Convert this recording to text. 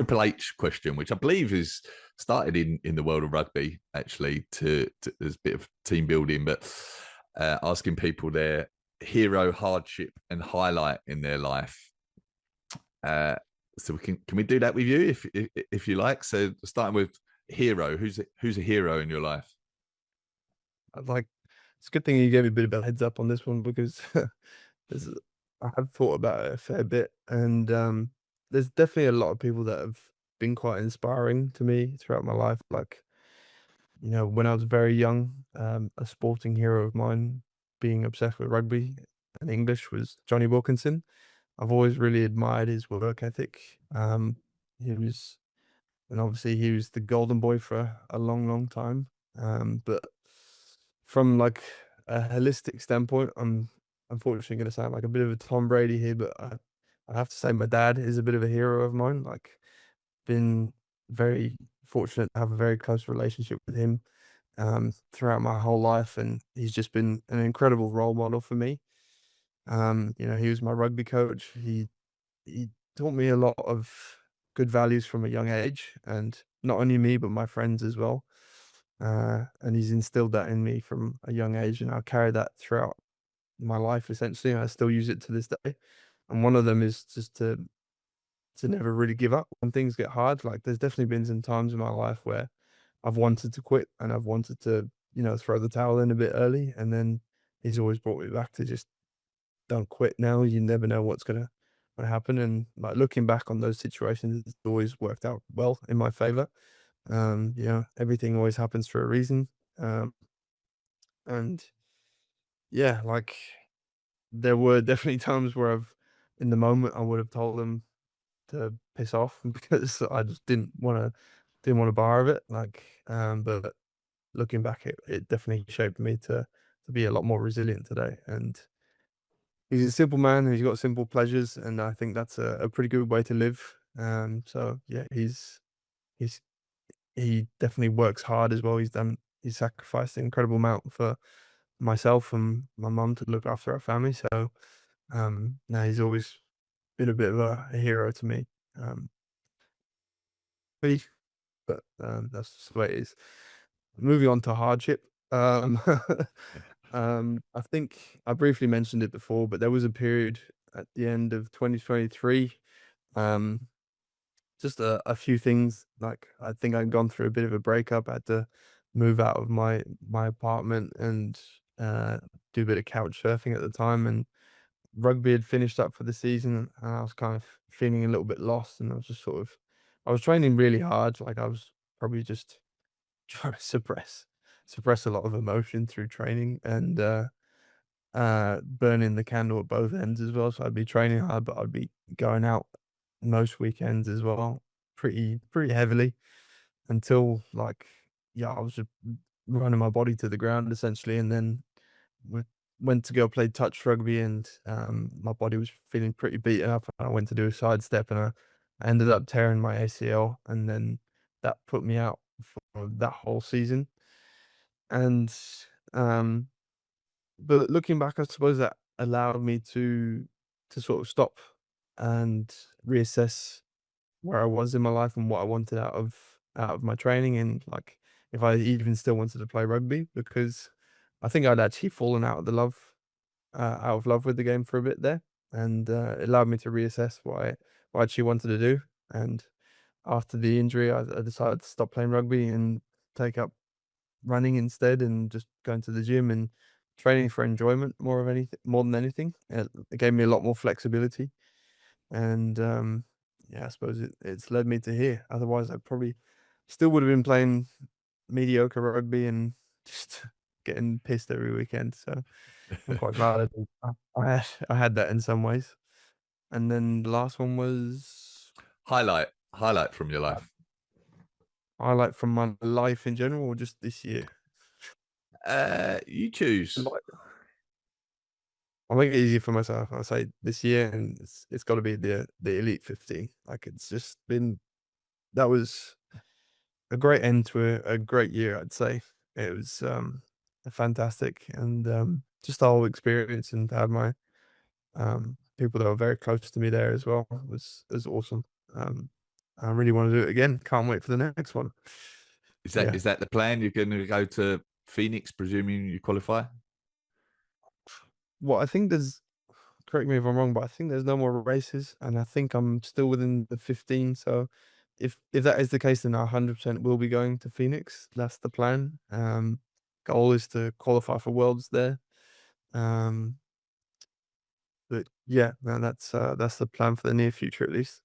Triple H question, which I believe is started in the world of rugby, actually, to as a bit of team building, but asking people their hero, hardship, and highlight in their life. Uh, so can we do that with you if you like? So starting with hero, who's a hero in your life? I'd like it's a good thing you gave me a bit of a heads up on this one because there's I have thought about it a fair bit, and, there's definitely a lot of people that have been quite inspiring to me throughout my life. Like, when I was very young, a sporting hero of mine being obsessed with rugby and English was Johnny Wilkinson. I've always really admired his work ethic. He was and obviously he was the golden boy for a long, long time. But from like a holistic standpoint, I'm unfortunately going to sound like a bit of a Tom Brady here, but I have to say my dad is a bit of a hero of mine. Like, been very fortunate to have a very close relationship with him throughout my whole life, and he's just been an incredible role model for me. He was my rugby coach. He taught me a lot of good values from a young age, and not only me, but my friends as well. And he's instilled that in me from a young age, and I carry that throughout my life essentially. And I still use it to this day. And one of them is just to never really give up when things get hard. Like, there's definitely been some times in my life where I've wanted to quit and I've wanted to, throw the towel in a bit early, and then he's always brought me back to just don't quit now. You never know what's gonna happen. And like, looking back on those situations, it's always worked out well in my favor. Everything always happens for a reason. Um, and yeah, like, there were definitely times where in the moment, I would have told him to piss off because I just didn't want a bar of it. Like, but looking back, it definitely shaped me to be a lot more resilient today. And he's a simple man who's got simple pleasures, and I think that's a pretty good way to live. So yeah, he's he definitely works hard as well. He's sacrificed an incredible amount for myself and my mum to look after our family. So no, he's always been a bit of a hero to me. Um, but that's just the way it is. Moving on to hardship. I think I briefly mentioned it before, but there was a period at the end of 2023. Um, just a few things. Like, I think I'd gone through a bit of a breakup. I had to move out of my apartment and do a bit of couch surfing at the time. And rugby had finished up for the season, and I was kind of feeling a little bit lost. And I was just I was training really hard. Like, I was probably just trying to suppress a lot of emotion through training, and burning the candle at both ends as well. So I'd be training hard, but I'd be going out most weekends as well, pretty heavily until, like, yeah, I was just running my body to the ground essentially. And then we went to go play touch rugby, and my body was feeling pretty beaten up. And I went to do a sidestep, and I ended up tearing my ACL, and then that put me out for that whole season. And um but looking back, I suppose that allowed me to sort of stop and reassess where I was in my life and what I wanted out of my training, and, like, if I even still wanted to play rugby, because I think I'd actually fallen out of love with the game for a bit there. And it allowed me to reassess what I actually wanted to do. And after the injury, I decided to stop playing rugby and take up running instead, and just going to the gym and training for enjoyment more than anything. It gave me a lot more flexibility, and yeah, I suppose it's led me to here. Otherwise, I probably still would have been playing mediocre rugby and just getting pissed every weekend. So I'm quite glad I had that in some ways. And then the last one was Highlight from your uh, life. highlight from my life in general, or just this year. You choose. I'll make it easy for myself. I'll say this year, and it's got to be the Elite 15. Like, it's just been that was a great end to a great year, I'd say. It was fantastic, and just the whole experience, and to have my people that were very close to me there as well was awesome. Um, I really want to do it again. Can't wait for the next one. Yeah. Is that the plan? You're going to go to Phoenix, presuming you qualify? Well, I think there's correct me if I'm wrong, but I think there's no more races, and I think I'm still within the 15. So if that is the case, then I 100% will be going to Phoenix. That's the plan. Goal is to qualify for Worlds there. Um, but yeah, man, that's the plan for the near future at least.